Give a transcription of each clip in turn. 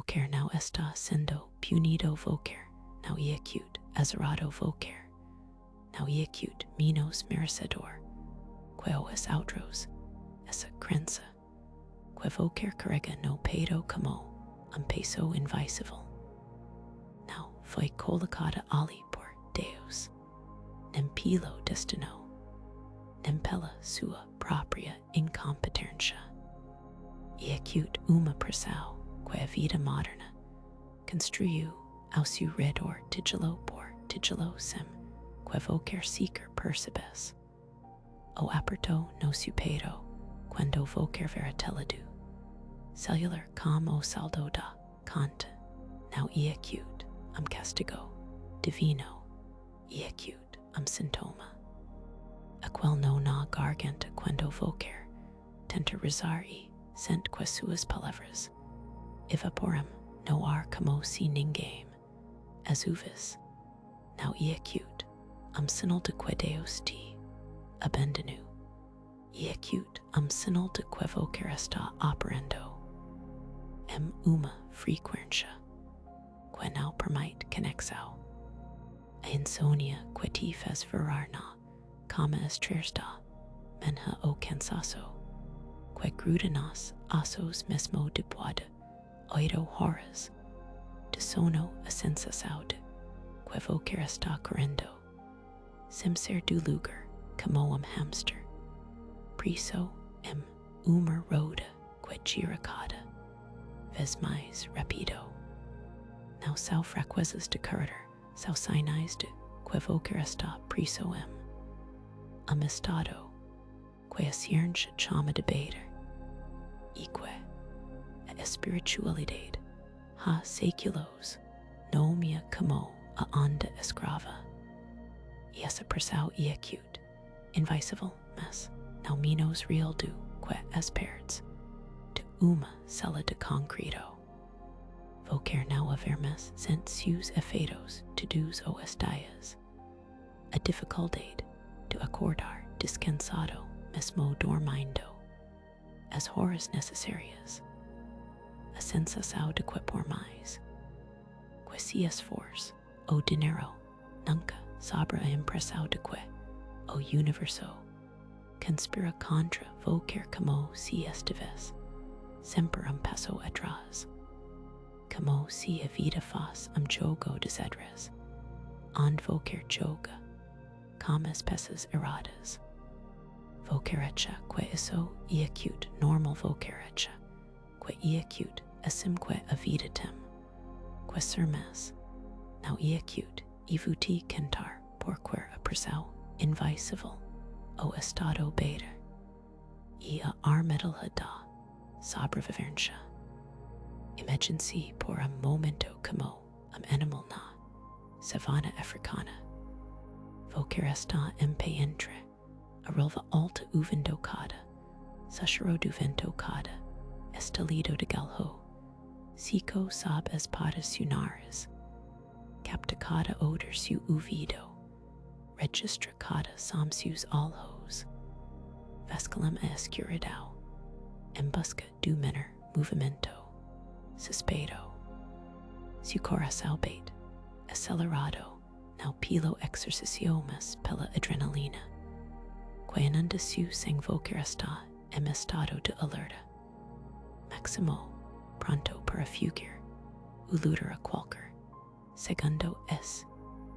vocer now está sendo punido vocer, now eacute azerado vocer, now eacute minos merecedor, quo es outros, essa crença, que vocer carrega no pedo como un peso invisible. Now foi colocada ali por Deus, nempilo destino, nempela sua própria incompetência. Eacute uma pressão, que a vida moderna construiu ao seu redor tijolo por tijolo sem que vocer seeker percebes. O apertou no seu peito quando vocer veritelado. Cellular como saldo da canta, now eacute castigo divino, eacute sintoma. Aquel no na garganta quando vocer tenterizar e sent que suas palavras evaporam no ar como si ninguém as uvas, now eacute sinal de que Deus te abandonou, eacute sinal de que vocer está operando uma frequência que não permite conexão. A insônia que te faz virar na cama estresta menha o cansaço que gruda nas ossos mesmo depois de 8 horas de sono a sensação de que vocer está correndo sem ser do lugar como hamster, preso uma roda que gira cada vez mais rápido. Now são fraquezas de caráter, são sinais de que vocer está preso estado que a ciência chama de beira, e que a espiritualidade há séculos nomea como a onda escrava. E essa pressão eacute, invisível, mas não menos real do que as perdes de uma cela de concreto. Vocer não haver mais sent seus efeitos todos os dias. A dificuldade de acordar descansado mesmo dormindo. As horas necessárias. A sensação de que por mais que se esforce o dinheiro nunca sobra a impressão de que o universo conspira contra vocer como se estivesse sempre passo atrás, como se a vida faz jogo de xadrez, onde vocer joga como as peças erradas. Vocer echa que isso eacute normal vocer echa, que eacute assim que a vida tem, que ser mais, não eacute evuti cantar porque a pressão invisível o estado beta, e a armadilha da sobrevivência. Imagine-se por momento como animal na savana africana. Vocer está pé entre a relva alta uvendocada, sachero do vento cada, estalido de galho, seco sob as patas sunares, capta cada odor su ouvido, registra cada som seus olhos, vasculum a escuridão, em busca do menor movimento, suspeito, su coração bate, acelerado, now pelo exercicio mas pela adrenalina, que ananda su sem vocer está em estado de alerta, maximo, pronto para fugir, uluder a qualquer, segundo es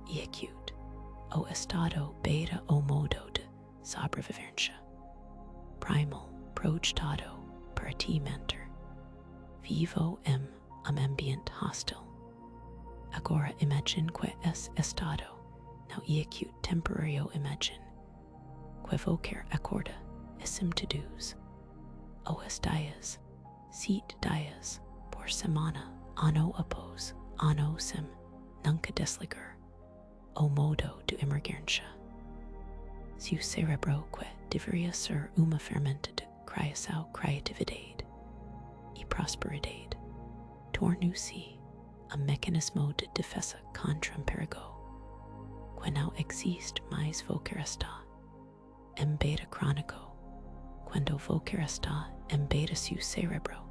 eacute, o estado beta o modo de sobrevivência, primal projetado para ti mentor, vivo ambiente hostil. Agora imagine que es estado, now eacute temporario imagine, que vocer acorda esim todos, os dias, 7 dias, por semana, ano após ano sem nunca desligar, o modo de emergência. Seu cerebro que deveria ser uma ferramenta de criação criatividade e prosperidade, tornou-se mecanismo de defesa contra perigo, que não existe mais vocer está em beta crônico, quando vocer está em beta seu cerebro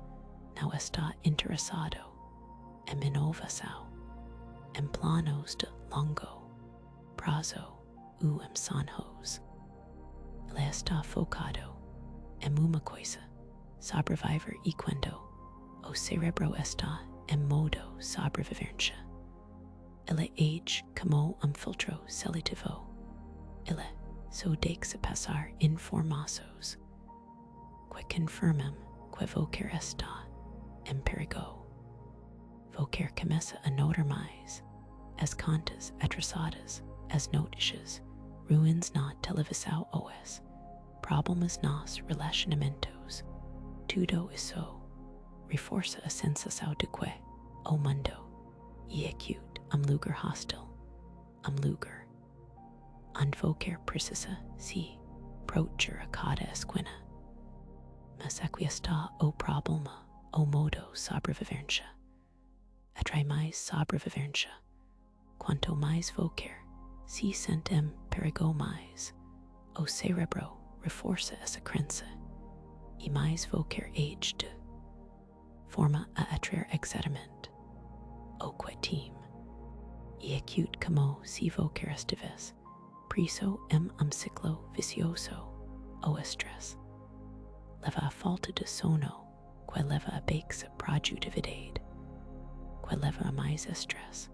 não está interessado eminovasao, em planos de longo, prazo, em sanhos. Ele está focado, em uma coisa, sobreviver e quando o cerebro está em modo sobrevivência. Ele age como filtro seletivo. Ele só deixa passar informações que confirmam que voquer está em perigo. Voquer começa a notar mais as contas atrasadas, as notícias, ruins na televisão os problemas nos relacionamentos. Tudo isso reforça a sensação de que o mundo é acute, lugar hostil, lugar onde voquer precisa se proteger a cada esquina. Mas aqui está o problema, o modo sobrevivência. Atrai mais sobrevivência. Quanto mais voquer se sente em perigo mais, o cerebro reforça essa crença e mais voquer age de forma a atrair exatamente o que team e acute como se voquer estivesse preso em ciclo vicioso o estresse. Leva a falta de sono, que leva a baixa produtividade, que leva a mais estresse,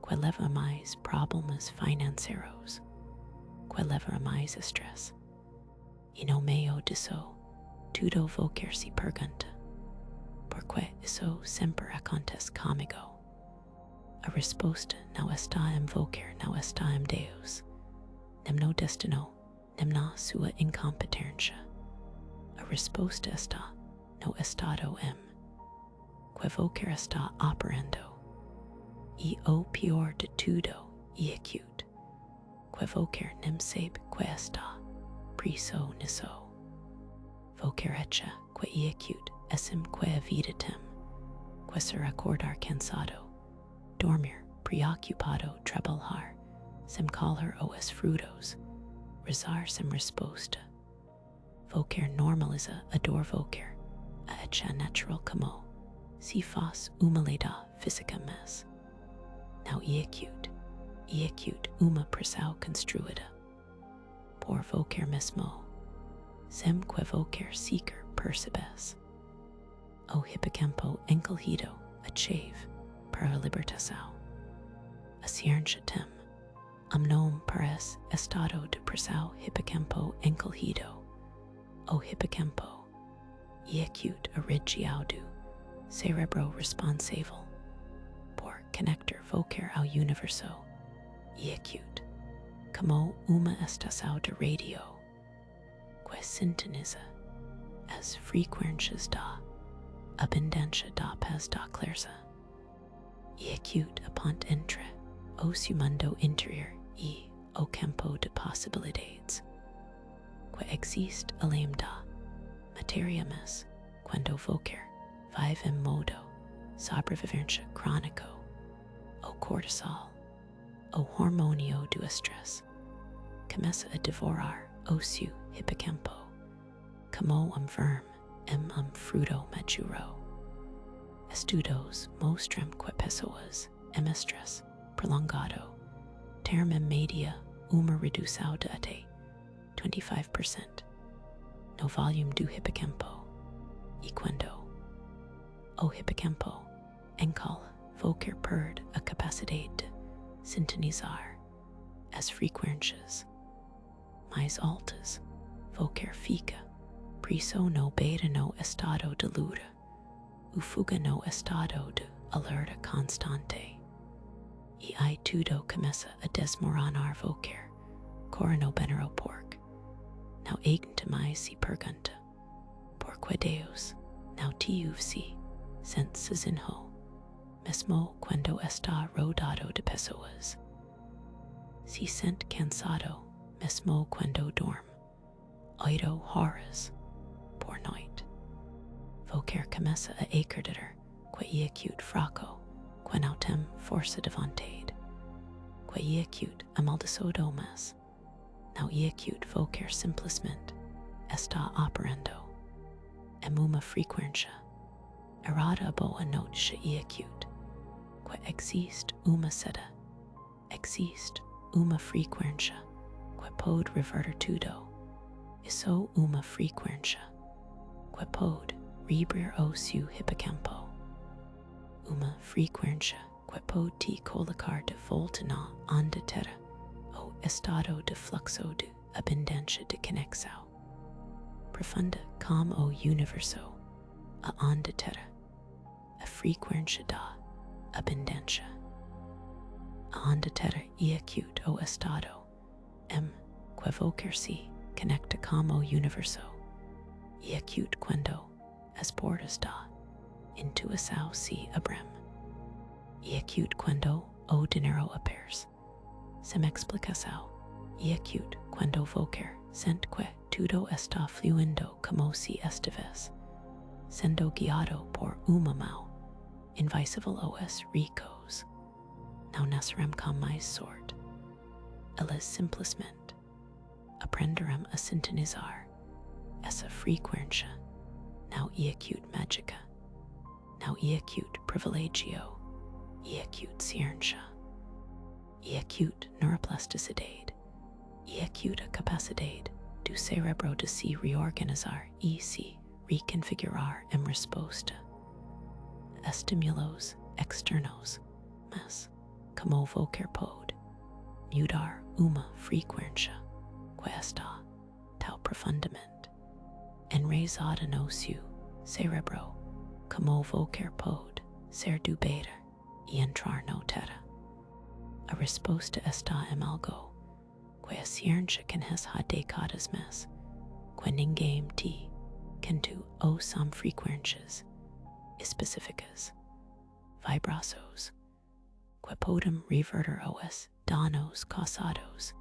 que leva a mais problemas financeiros, que leva a mais estresse. E no meio disso, tudo voquer se pergunta, por que isso sempre acontece comigo? A resposta não está em voquer, não está em Deus, nem no destino, nem na sua incompetência. A resposta está no estado em que voquer está operando. E o pior de tudo é acute, que voquer nem sabe que está preso nisso. Voquer echa que é acute assim que a vida tem, que se acordar cansado, dormir preocupado, trabalhar, sem colher os frutos, rezar sem resposta. Voquer normaliza a dor voquer, a echa natural como se faz uma leda física mas não é acute uma pressão construída por voquer mesmo, sem que voquer sequer percebes. O hipocampo encolhido acheve para a libertação. A ciência tem nome para esse estado de pressão hipocampo encolhido. O hipocampo é acute a região do cerebro responsável por conectar voquer ao universo. É acute como uma estação de rádio que sintoniza as frequências da abundância da paz da clareza. É acute a ponte entre o seu mundo interior e o campo de possibilidades que existe além da matéria, mas quando voquer vive em modo sobrevivência crônico, o cortisol, o hormônio do estresse, começa a devorar o seu hipocampo como verme em fruto maduro. Estudos mostram que pessoas em estresse prolongado têm em média uma redução de até 25% no volume do hipocampo. E quando o hipocampo encolhe, voquer perde a capacidade de sintonizar as frequências mais altas. Voquer fica preso no beta no estado de luta, o fuga no estado de alerta constante. E aí tudo começa a desmoronar voquer, cora no benero porc. Não aguenta mais se pergunta, por que Deus não te ouve sem sozinho, mesmo quando está rodeado de pessoas. Se sente cansado, mesmo quando dorme, 8 horas por noite. Voquer começa a acreditar que é acute fraco, que não tem força de vontade, que é acute amaldiçoado, mas não é acute. Voquer simplesmente está operando em uma frequência errata boa notisce acute, que existe uma seda, existe uma frequência, que pode reverter tudo, isso uma frequência, que pode ribrir o seu hippocampo, uma frequência que pode te colocar de volta na onda terra, o estado de fluxo de abundância de conexão profunda como o universo, a onda terra, a frequência da abundância. A onda terra e acute o estado que evocar-se conecta como o universo e acute quando as portas da intuição se abrem e acute quando o dinheiro appears sem explicação e acute quando vocar sente que tudo está fluindo como se estivesse sendo guiado por uma mão invisível os ricos não nascerem com mais sorte. Elas simplesmente aprenderem a sintonizar essa frequência não e acute mágica, não e acute privilégio, e acute ciência, e acute neuroplasticidade, e acute a capacidade do cérebro de se reorganizar e se reconfigurar em resposta a estímulos externos, mas como qualquer pode mudar uma frequência que está tão profundamente enraizada no seu cérebro como qualquer pode ser dúbida e entrar no terra. A resposta está em algo que a ciência conhece há décadas, mas que ninguém te contou ou são frequências específicas, vibrações, que podem reverter os danos causados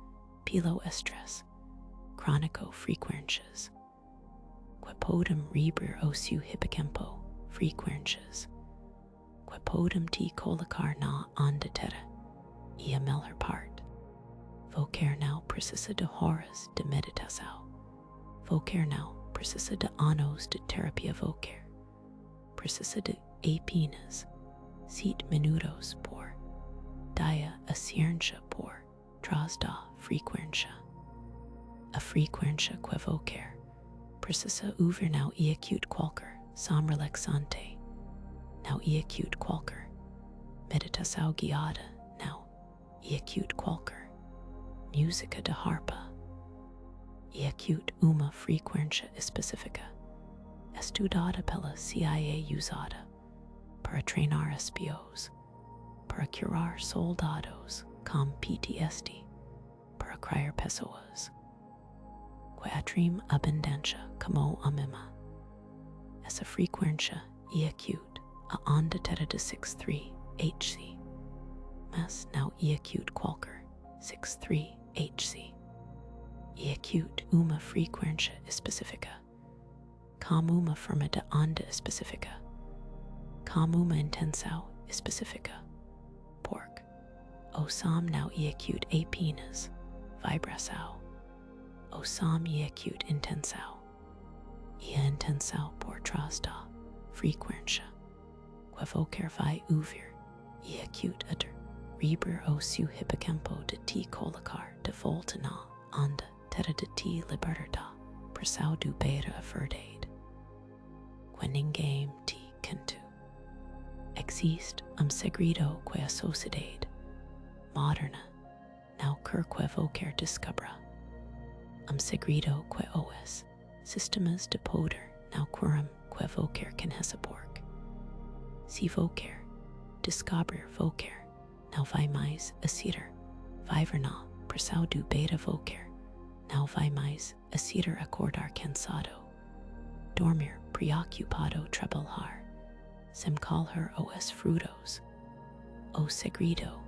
pelo estresse crônico frequências, que podem ribrir o seu hippocampo frequências, que podem te colocar na onda terra e a melhor parte. Vocar não precisa de horas de meditação. Vocar não precisa de anos de terapia vocar. Precisa de apenas 7 minutos por dia a ciência por trás da frequência. A frequência que vocar precisa ouvir não e acute qualquer som relaxante, não e acute qualquer meditação guiada, não e acute qualquer música de harpa, e acute uma frequência específica, estudada pela CIA usada para treinar espiões, para curar soldados com PTSD, para criar pessoas que atraem abundância como a mima. Essa frequência e acute a onda terra de 63 Hz, mas não e acute qualquer 63 Hz, e acute uma frequência específica, como uma forma de onda específica, como uma intenção específica, porque o som não e acute apenas vibração, o som e acute intenção, e a intenção por trás da frequência, que vocar vai ouvir e acute a ribrir o seu hippocampo de te colocar de volta na onda terra de te libertar por sau do beira a verdade, que ninguém te contou. Existe segredo que a sociedade moderna não quer que vocar descubra, segredo que os sistemas de poder não querem que vocar conheça porque se vocar descobrir vocar não vai mais a ser viver na por sau do beira vocar não vai mais a ser acordar cansado, dormir preocupado, trabalhar sem colher os frutos. O segredo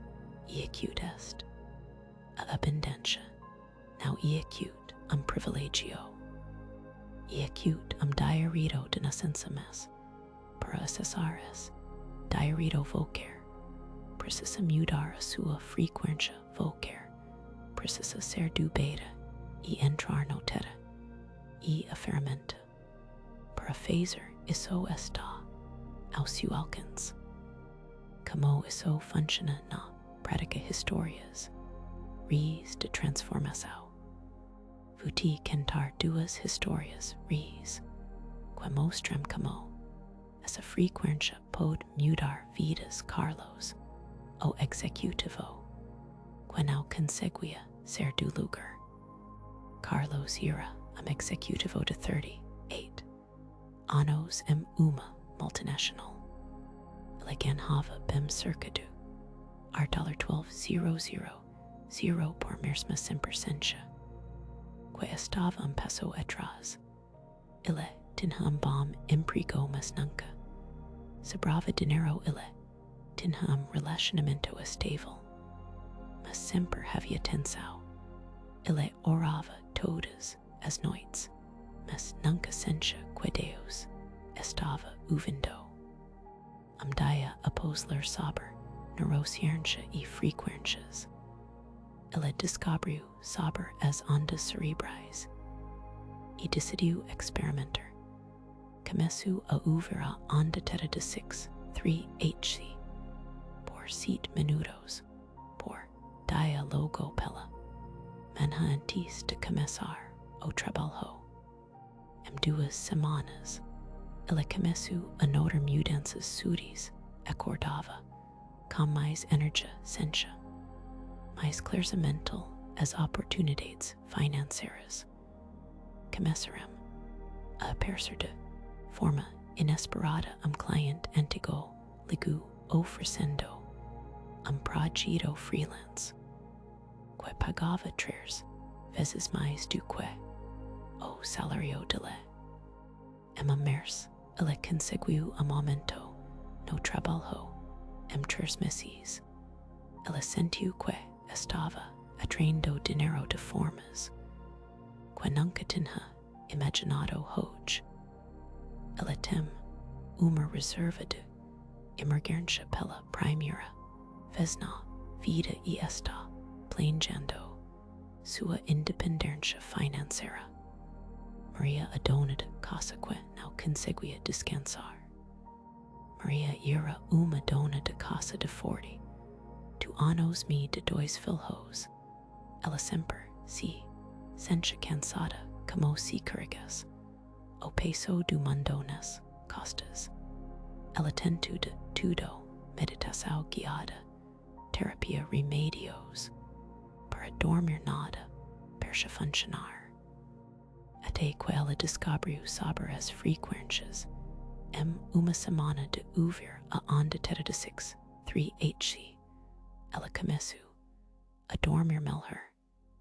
e acute est a abundância, não e acute privilégio, e acute diarito de nascença, mas para acessar esse diarito vocar precisa mudar a sua frequência vocar, precisa ser dúbida e entrar no terra e a ferramenta para fazer isso está ausu alkans. Camo iso functiona na pratica historias, res de transformação. Vuti cantar duas historias res, que mostrem camo essa frequência pode mudar vidas Carlos, o executivo, que não conseguia ser do lugar. Carlos era executivo de 38 anos uma multinacional. Ele ganhava bem cerca de $12,000 por mesma sempercença, que estava peso atrás. Ele tinha bom emprego, mas nunca sobrava dinheiro. Ele tinha relacionamento estável, mas sempre havia tensão. Ele orava todas as noites, mas nunca sentia que Deus estava ouvindo. Dia após ler sobre neurociência e frequências, ele descobriu sobre as ondas cerebrais e decidiu experimentar. Começou a ouvir a onda teta de 6-3 por 7 minutos por dia logo pela manhã antes de começar o trabalho. Em 2 semanas, ele começou a notar mudanças sutis, acordava com mais energia, sentia mais claramente as oportunidades financeiras. Começaram a aparecer de forma inesperada cliente antigo ligou oferecendo projeto freelance que pagava 3 vezes mais do que o salário dele. Em mês, ele conseguiu aumento no trabalho. Em 3 meses, ele sentiu que estava atraindo dinheiro de formas que nunca tinha imaginado hoje. Ele tem uma reserva de emergência pela primeira vez na vida e está planejando sua independência financeira. Maria, a dona de casa que não conseguia descansar. Maria era uma dona de casa de 42 anos e de 2 filhos. Ela sempre se sentia cansada como se carregasse o peso do mundo nas costas. Ela tentou de tudo: meditação guiada, terapia, remédios, para dormir nada, para funcionar. Até que ela descobriu sobre as frequências. Em uma semana de ouvir a onda teta de 6-3 ela começou a dormir melhor.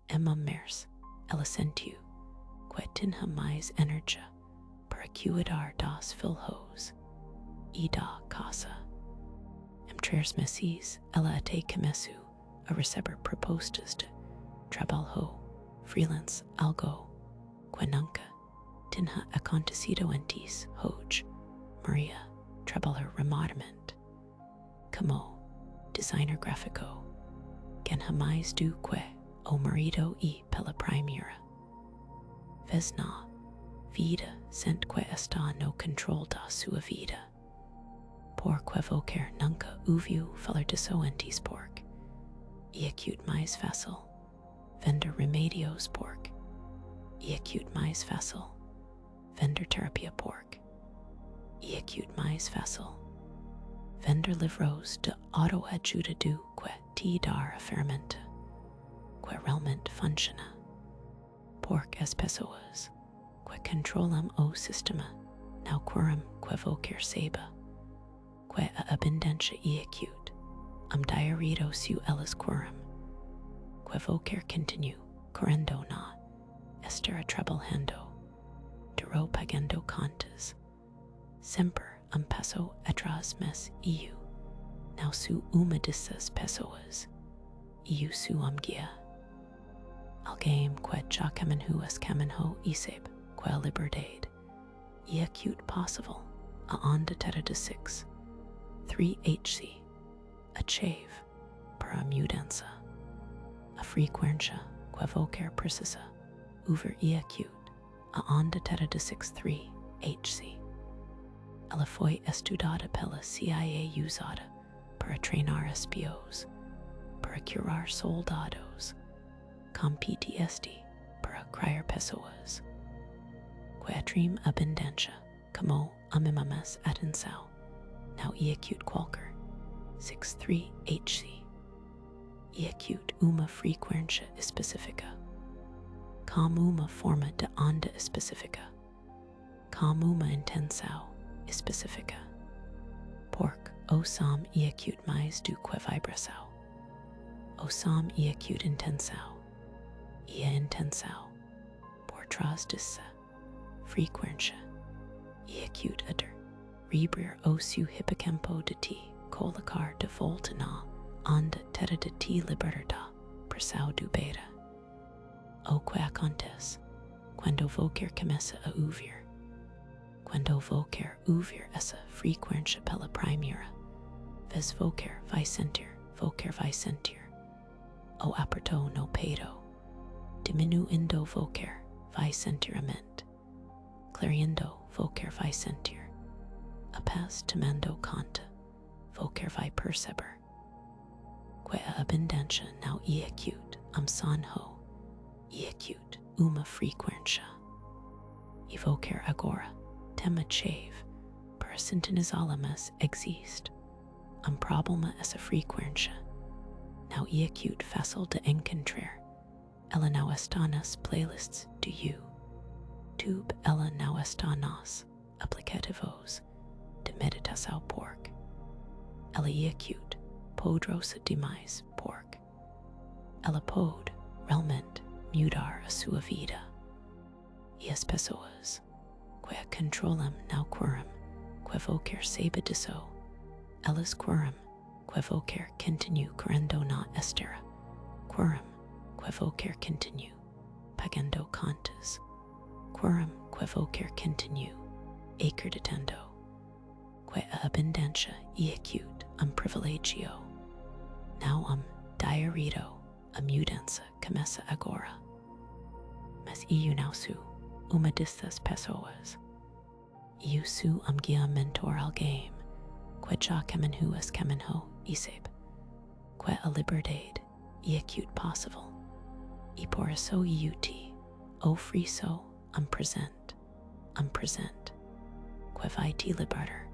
Em mês, ela sentiu que tinha mais energia para cuidar dos filhos e da casa. Em 3 meses, ela até começou a receber propostas de trabalho freelance, algo que nunca tinha acontecido antes. Hoje, Maria trabalha remotamente como designer gráfico. Ganha mais do que o marido e pela primeira vez na vida sente que está no controle da sua vida. Porque qualquer nunca ouviu falar disso antes, porque é acute mais fácil vender remédios, porque é acute mais fácil vender terapia, porque é acute mais fácil vender livros de autoajuda do que te dar a ferramenta que realmente funciona. Porque as pessoas que controlam o sistema não querem que qualquer saiba que a abundância é acute. Diarido se elas querem que qualquer continue querendo na estar trabalhando, duro pagando contas, sempre passo atrás, mas eu não sou uma dessas pessoas. Eu sou guia. Alguém que já caminhou e sabe que a liberdade é acute possível. A onda teta de 6-3 a chave para a mudança. A frequência que qualquer precisa ouvir é acute. A onda teta de 6-3 ela foi estudada pela CIA usada para treinar espiões, para curar soldados, com PTSD, para criar pessoas. Quatrim abundância, como amimamos atenção, now acute qualquer, 63HC. Acute uma frequência específica, como uma forma de onda específica, como uma intenção específica, porque o som acute mais do que vibração, o som acute intenção, e a intenção, por trás dessa frequência, acute adder, ribrir o seu hippocampo de ti, colocar de volta na onda terra de ti liberta, pressão do beta. O que acontece quando qualquer começa a ouvir? Quando qualquer ouvir essa frequência pela primeira vez, qualquer vai sentir o aperto no peito, diminuindo qualquer vai sentir a mente, clareando qualquer vai sentir a paz, tomando conta qualquer vai perceber que a abundância não é acute, sanho e acute uma frequência. E qualquer agora tema chave para sintonizá-la, mas existe problema essa frequência não é acute fácil de encontrar. Ela não está nas playlists do YouTube, ela não está nos aplicativos de meditação porque ela é acute, poderosa demais porque ela pode realmente mudar a sua vida. E as pessoas que a controlam não querem que qualquer saiba disso, elas querem que qualquer continue querendo na esteira, querem que qualquer continue pagando contas, querem que qualquer continue acreditando que a abundância é acute, privilégio, não diarito, a mudança começa agora. Mas eu não sou uma dessas pessoas. Eu sou guia mentor alguém que já caminhou as caminhou e sabe que a liberdade é acute possível. E por isso eu te ofereço presente, que vai te libertar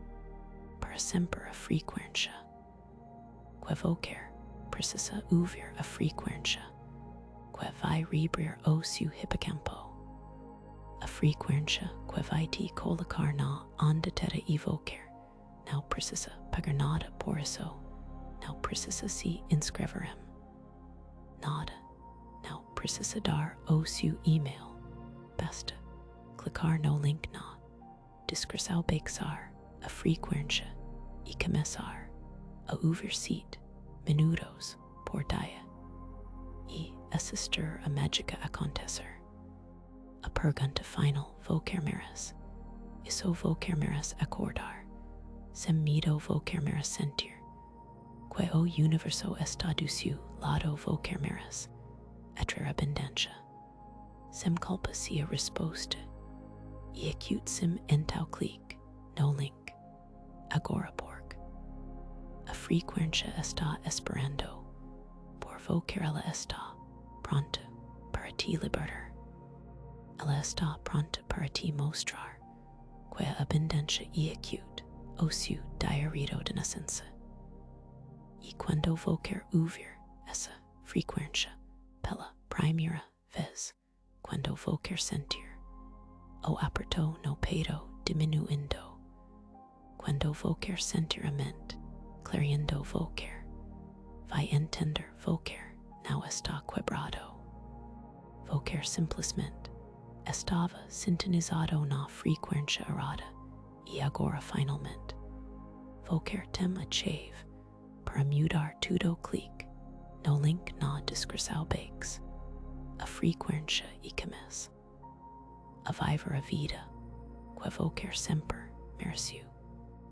para sempre a frequência. Que qualquer precisa ouvir a frequência que vai ribrir o seu hippocampo, a frequência que vai te colocar na onda terra e qualquer não precisa pagar nada por isso, não precisa se inscrever nada, não precisa dar o seu e-mail, basta clicar no link na descrição, baixar a frequência e começar a ouvir 7 minutos por dia e assistir a mágica acontecer. A pergunta final, qualquer meras, isso qualquer meras acordar, sem medo qualquer meras sentir, que o universo está do seu lado qualquer meras, atrair abundância, sem culpa se a resposta, e acute sem então clique no link, agora porque a frequência está esperando por qualquer ela está pronta para te libertar. Ela está pronta para te mostrar que a abundância é acute, o seu diarito de nascença. E quando qualquer ouvir essa frequência pela primeira vez, quando qualquer sentir o aperto no peito diminuindo, quando qualquer sentir a mente clareando qualquer, vai entender qualquer não está quebrado. Qualquer simplesmente estava sintonizado na frequência errada e agora finalmente qualquer tem a chave para mudar tudo, clique no link na descrição baixo a frequência e começa a viver a vida que qualquer sempre mereceu.